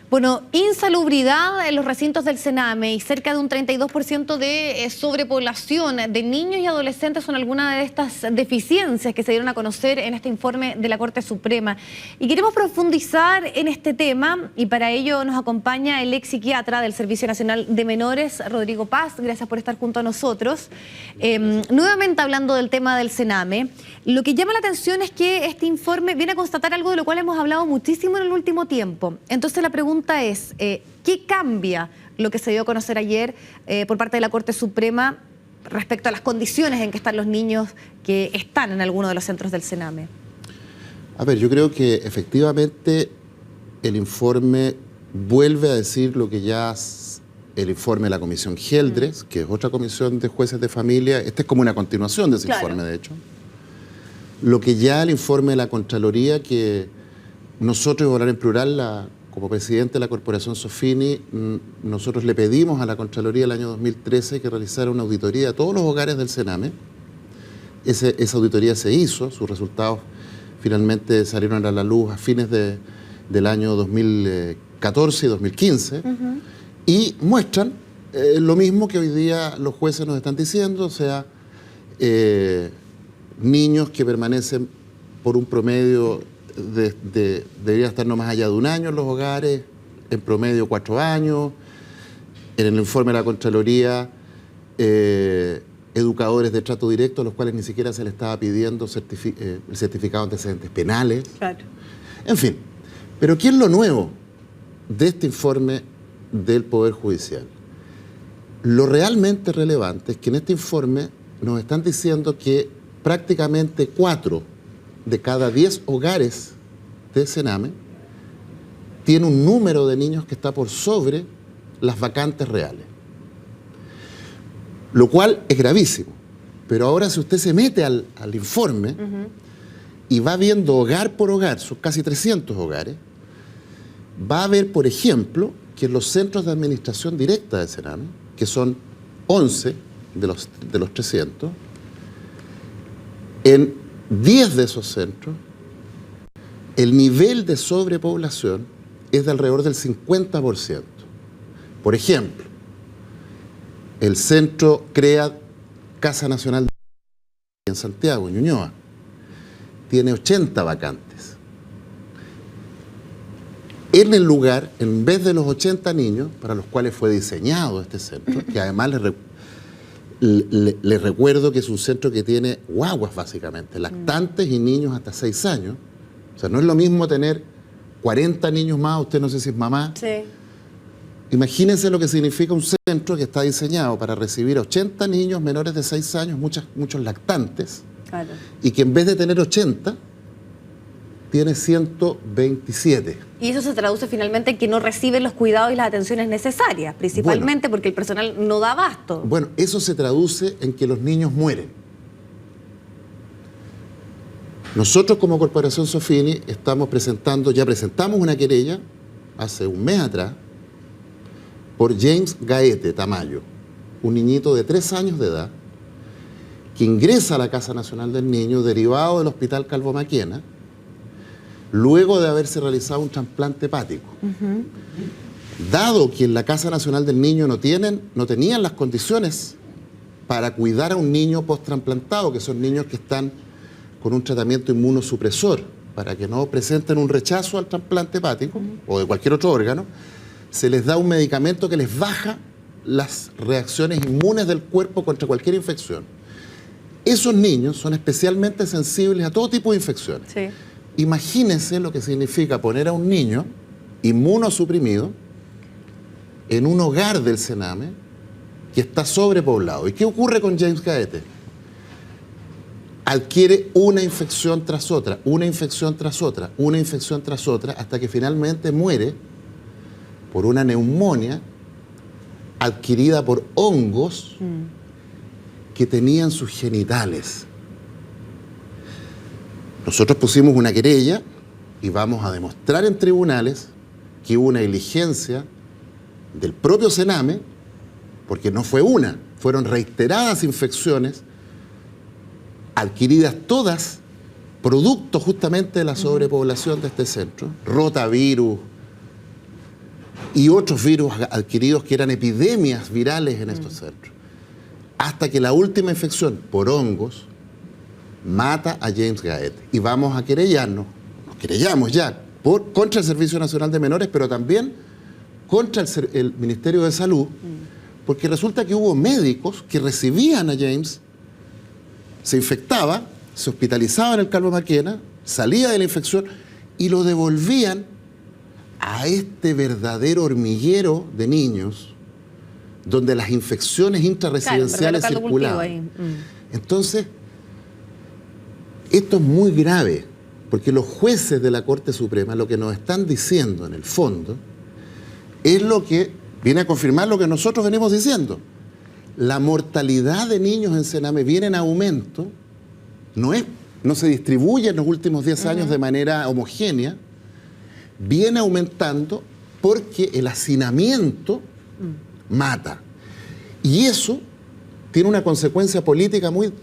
Bueno, insalubridad en los recintos del Sename y cerca de un 32% de sobrepoblación de niños y adolescentes son algunas de estas deficiencias que se dieron a conocer en este informe de la Corte Suprema. Y queremos profundizar en este tema y para ello nos acompaña el ex psiquiatra del Servicio Nacional de Menores, Rodrigo Paz. Gracias por estar junto a nosotros. Nuevamente hablando del tema del Sename, lo que llama la atención es que este informe viene a constatar algo de lo cual hemos hablado muchísimo en el último tiempo. Entonces la pregunta es, ¿qué cambia lo que se dio a conocer ayer por parte de la Corte Suprema respecto a las condiciones en que están los niños que están en alguno de los centros del Sename? A ver, yo creo que efectivamente el informe vuelve a decir lo que ya el informe de la Comisión Geldres, que es otra comisión de jueces de familia. Este es como una continuación de ese informe, de hecho. Lo que ya el informe de la Contraloría, que nosotros, hablar en plural, como presidente de la Corporación Sofini, nosotros le pedimos a la Contraloría el año 2013 que realizara una auditoría a todos los hogares del Sename. Esa auditoría se hizo, sus resultados finalmente salieron a la luz a fines del año 2014 y 2015, y muestran lo mismo que hoy día los jueces nos están diciendo, o sea, niños que permanecen por un promedio debería estar no más allá de 1 año en los hogares, en promedio 4 años. En el informe de la Contraloría, educadores de trato directo a los cuales ni siquiera se les estaba pidiendo el certificado de antecedentes penales. Claro. En fin, pero ¿qué es lo nuevo de este informe del Poder Judicial? Lo realmente relevante es que en este informe nos están diciendo que prácticamente 4 de cada 10 hogares de Sename tiene un número de niños que está por sobre las vacantes reales. Lo cual es gravísimo. Pero ahora si usted se mete al informe y va viendo hogar por hogar, son casi 300 hogares, va a ver, por ejemplo, que en los centros de administración directa de Sename, que son 11 de los 300, en 10 de esos centros, el nivel de sobrepoblación es de alrededor del 50%. Por ejemplo, el centro CREA Casa Nacional en Santiago, en Ñuñoa, tiene 80 vacantes. En el lugar, en vez de los 80 niños para los cuales fue diseñado este centro, que además les recuerdo que es un centro que tiene guaguas básicamente, lactantes y niños hasta 6 años. O sea, no es lo mismo tener 40 niños más, usted no sé si es mamá. Sí. Imagínense lo que significa un centro que está diseñado para recibir a 80 niños menores de 6 años, muchos lactantes, claro, y que en vez de tener 80, tiene 127. Y eso se traduce finalmente en que no reciben los cuidados y las atenciones necesarias, principalmente porque el personal no da abasto. Bueno, eso se traduce en que los niños mueren. Nosotros como Corporación Sofini ya presentamos una querella hace un mes atrás por James Gaete Tamayo, un niñito de 3 años de edad que ingresa a la Casa Nacional del Niño derivado del Hospital Calvo Maquena, luego de haberse realizado un trasplante hepático. Dado que en la Casa Nacional del Niño no tenían las condiciones para cuidar a un niño post-trasplantado, que son niños que están con un tratamiento inmunosupresor, para que no presenten un rechazo al trasplante hepático o de cualquier otro órgano, se les da un medicamento que les baja las reacciones inmunes del cuerpo contra cualquier infección. Esos niños son especialmente sensibles a todo tipo de infecciones. Sí. Imagínense lo que significa poner a un niño inmunosuprimido en un hogar del Sename que está sobrepoblado. ¿Y qué ocurre con James Gaete? Adquiere una infección tras otra, una infección tras otra, una infección tras otra, hasta que finalmente muere por una neumonía adquirida por hongos que tenían sus genitales. Nosotros pusimos una querella y vamos a demostrar en tribunales que hubo una negligencia del propio Sename, porque no fue una, fueron reiteradas infecciones adquiridas todas producto justamente de la sobrepoblación de este centro, rotavirus, y otros virus adquiridos que eran epidemias virales en estos centros. Hasta que la última infección por hongos mata a James Gaet. Y vamos a querellarnos, nos querellamos ya, contra el Servicio Nacional de Menores, pero también contra el Ministerio de Salud, porque resulta que hubo médicos que recibían a James, se infectaba, se hospitalizaba en el Carlos Maquena, salía de la infección y lo devolvían a este verdadero hormiguero de niños donde las infecciones intrarresidenciales circulaban. Entonces, esto es muy grave, porque los jueces de la Corte Suprema lo que nos están diciendo en el fondo es lo que viene a confirmar lo que nosotros venimos diciendo. La mortalidad de niños en Sename viene en aumento, no se distribuye en los últimos 10 años de manera homogénea, viene aumentando porque el hacinamiento mata. Y eso tiene una consecuencia política muy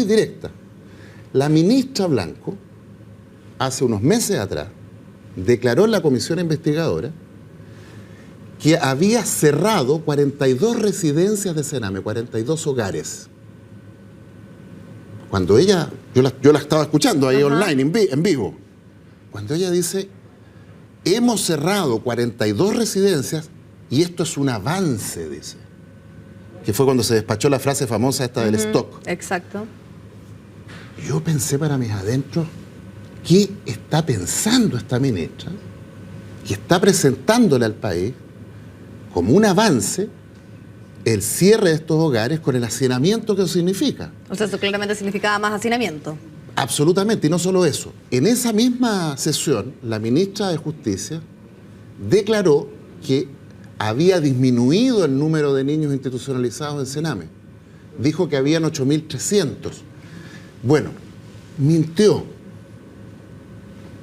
directa. La ministra Blanco, hace unos meses atrás, declaró en la comisión investigadora que había cerrado 42 residencias de Sename, 42 hogares. Cuando ella, yo la estaba escuchando ahí online, en vivo, cuando ella dice, hemos cerrado 42 residencias y esto es un avance, dice. Que fue cuando se despachó la frase famosa esta del stock. Exacto. Yo pensé para mis adentros, ¿qué está pensando esta ministra? Que está presentándole al país como un avance el cierre de estos hogares con el hacinamiento que eso significa. O sea, eso claramente significaba más hacinamiento. Absolutamente, y no solo eso. En esa misma sesión, la ministra de Justicia declaró que había disminuido el número de niños institucionalizados en Sename. Dijo que habían 8.300. Bueno, mintió.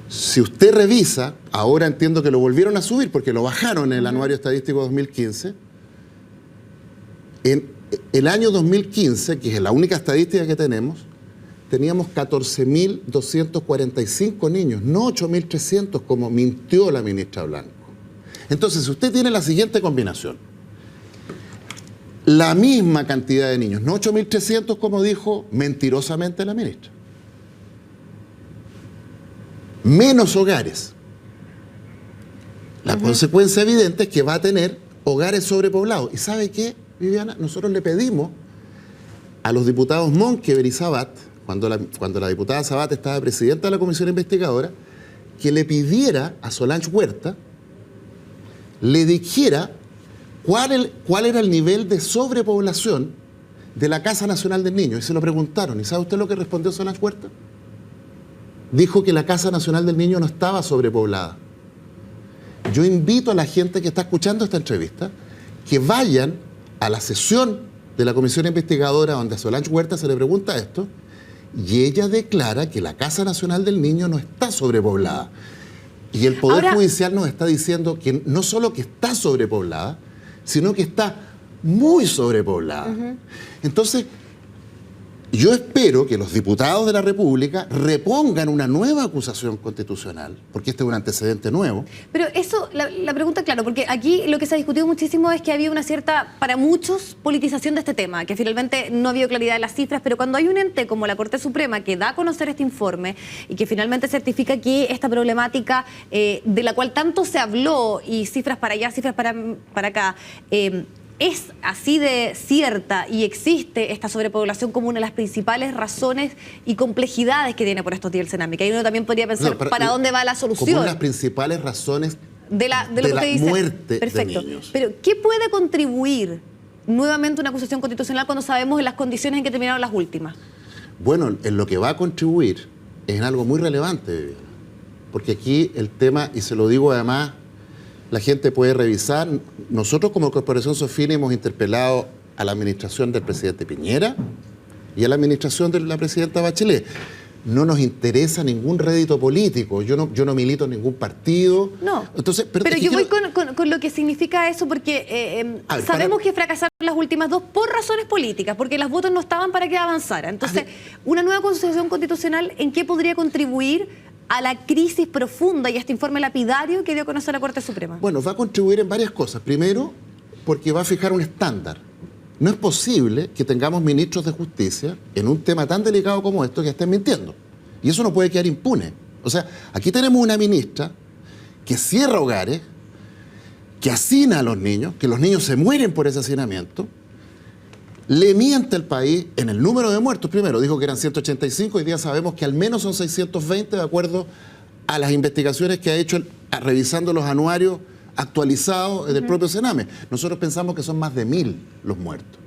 Si usted revisa, ahora entiendo que lo volvieron a subir porque lo bajaron en el Anuario Estadístico 2015. En el año 2015, que es la única estadística que tenemos, teníamos 14.245 niños, no 8.300 como mintió la ministra Blanco. Entonces, si usted tiene la siguiente combinación, la misma cantidad de niños, no 8.300 como dijo mentirosamente la ministra, menos hogares, la consecuencia evidente es que va a tener hogares sobrepoblados. ¿Y sabe qué, Viviana? Nosotros le pedimos a los diputados Monkever y Sabat, cuando la diputada Sabat estaba presidenta de la comisión investigadora, que le pidiera a Solange Huerta, le dijera cuál era el nivel de sobrepoblación de la Casa Nacional del Niño. Y se lo preguntaron. ¿Y sabe usted lo que respondió Solange Huerta? Dijo que la Casa Nacional del Niño no estaba sobrepoblada. Yo invito a la gente que está escuchando esta entrevista que vayan a la sesión de la comisión investigadora donde a Solange Huerta se le pregunta esto y ella declara que la Casa Nacional del Niño no está sobrepoblada. Y el Poder Judicial nos está diciendo que no solo que está sobrepoblada, sino que está muy sobrepoblada. Entonces, yo espero que los diputados de la República repongan una nueva acusación constitucional, porque este es un antecedente nuevo. Pero eso, la pregunta, claro, porque aquí lo que se ha discutido muchísimo es que había una cierta, para muchos, politización de este tema, que finalmente no ha habido claridad en las cifras, pero cuando hay un ente como la Corte Suprema que da a conocer este informe y que finalmente certifica que esta problemática de la cual tanto se habló, y cifras para allá, cifras para acá, es así de cierta y existe esta sobrepoblación como una de las principales razones y complejidades que tiene por estos días el Sename, que ahí uno también podría pensar para dónde va la solución. Como una de las principales razones de la muerte de niños. Pero ¿qué puede contribuir nuevamente una acusación constitucional cuando sabemos en las condiciones en que terminaron las últimas? Bueno, en lo que va a contribuir es en algo muy relevante, Viviana. Porque aquí el tema, y se lo digo además, la gente puede revisar. Nosotros como Corporación Sofina hemos interpelado a la administración del presidente Piñera y a la administración de la presidenta Bachelet. No nos interesa ningún rédito político. Yo no milito en ningún partido. No, entonces, pero yo voy con lo que significa eso porque sabemos que fracasaron las últimas dos por razones políticas, porque los votos no estaban para que avanzara. Entonces, una nueva constitución constitucional, ¿en qué podría contribuir a la crisis profunda y a este informe lapidario que dio a conocer la Corte Suprema? Bueno, va a contribuir en varias cosas. Primero, porque va a fijar un estándar. No es posible que tengamos ministros de justicia en un tema tan delicado como esto que estén mintiendo. Y eso no puede quedar impune. O sea, aquí tenemos una ministra que cierra hogares, que hacina a los niños, que los niños se mueren por ese hacinamiento, le miente al país en el número de muertos. Primero dijo que eran 185, hoy día sabemos que al menos son 620 de acuerdo a las investigaciones que ha hecho revisando los anuarios actualizados del propio Sename. Nosotros pensamos que son más de 1000 los muertos.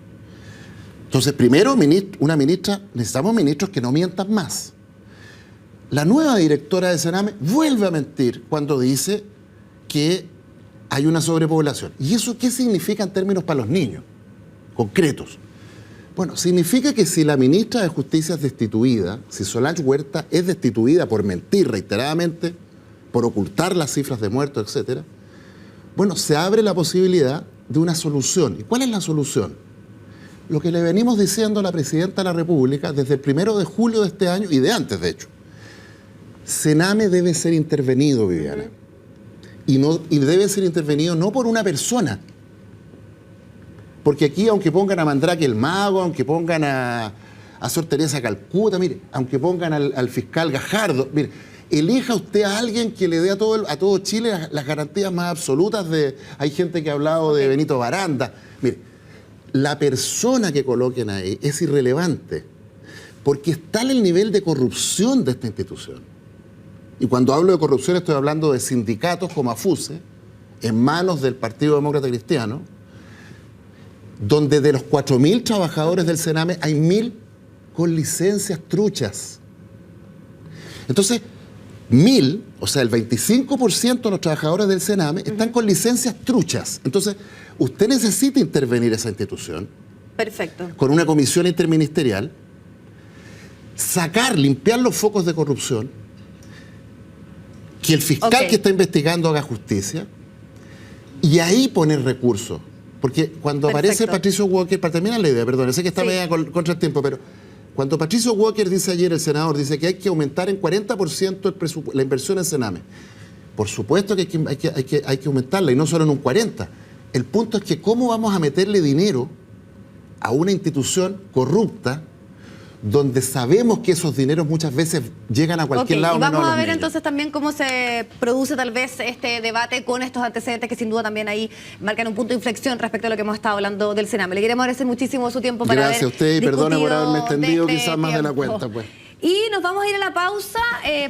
Entonces, primero, necesitamos ministros que no mientan más. La nueva directora de Sename vuelve a mentir cuando dice que hay una sobrepoblación. ¿Y eso qué significa en términos para los niños concretos? Bueno, significa que si la ministra de Justicia es destituida, si Solange Huerta es destituida por mentir reiteradamente, por ocultar las cifras de muertos, etcétera, bueno, se abre la posibilidad de una solución. ¿Y cuál es la solución? Lo que le venimos diciendo a la Presidenta de la República desde el 1 de julio de este año y de antes, de hecho. Sename debe ser intervenido, Viviana. Y debe ser intervenido no por una persona. Porque aquí, aunque pongan a Mandrake el Mago, aunque pongan a Sor Teresa Calcuta, mire, aunque pongan al fiscal Gajardo, mire, elija usted a alguien que le dé a todo Chile las garantías más absolutas de... Hay gente que ha hablado de Benito Baranda. Mire, la persona que coloquen ahí es irrelevante, porque está en el nivel de corrupción de esta institución. Y cuando hablo de corrupción estoy hablando de sindicatos como AFUSE, en manos del Partido Demócrata Cristiano, donde de los 4000 trabajadores del Sename hay 1000 con licencias truchas. Entonces, 1000, o sea, el 25% de los trabajadores del Sename están con licencias truchas. Entonces, usted necesita intervenir esa institución. Perfecto. Con una comisión interministerial, limpiar los focos de corrupción, que el fiscal que está investigando haga justicia, y ahí poner recursos. Porque cuando aparece Patricio Walker, para terminar la idea, perdón, sé que está media contra el tiempo, pero cuando Patricio Walker dice ayer, el senador, dice que hay que aumentar en 40% la inversión en Sename. Por supuesto que hay que aumentarla, y no solo en un 40%. El punto es que cómo vamos a meterle dinero a una institución corrupta donde sabemos que esos dineros muchas veces llegan a cualquier lado. Y vamos a ver entonces también cómo se produce tal vez este debate con estos antecedentes que sin duda también ahí marcan un punto de inflexión respecto a lo que hemos estado hablando del Sename. Le queremos agradecer muchísimo su tiempo para Gracias a usted y perdone por haberme extendido quizás más de la cuenta. Pues. Y nos vamos a ir a la pausa,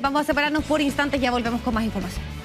vamos a separarnos por instantes, ya volvemos con más información.